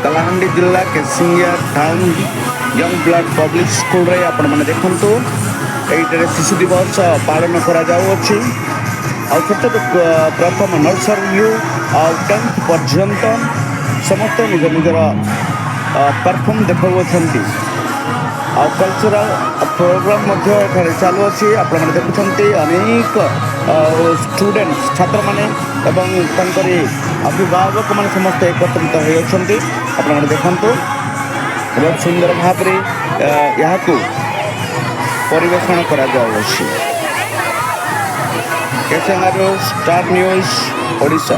कलाहांडी जिला Kesinga town young blood public school रे आपण माने देखंतु एइटरे शिशु दिवस पालन करा जाउछि आ छोट प्रथम नर्सरी आ 10th पर्यंत समस्त निज निजर परफॉर्म देखाउछंती आ कल्चरल प्रोग्राम मध्य एठारे चालू अछि आपण माने देखुछंती अनेक स्टूडेंट्स छात्र माने एवं तांकरी अभिभावक माने समस्त एकत्रित होई अछंती आपण माने देखंतु बहुत सुंदर भाव रे याकू परिवेषण करा जाउछि। केसेंगारो स्टार न्यूज ओडिशा।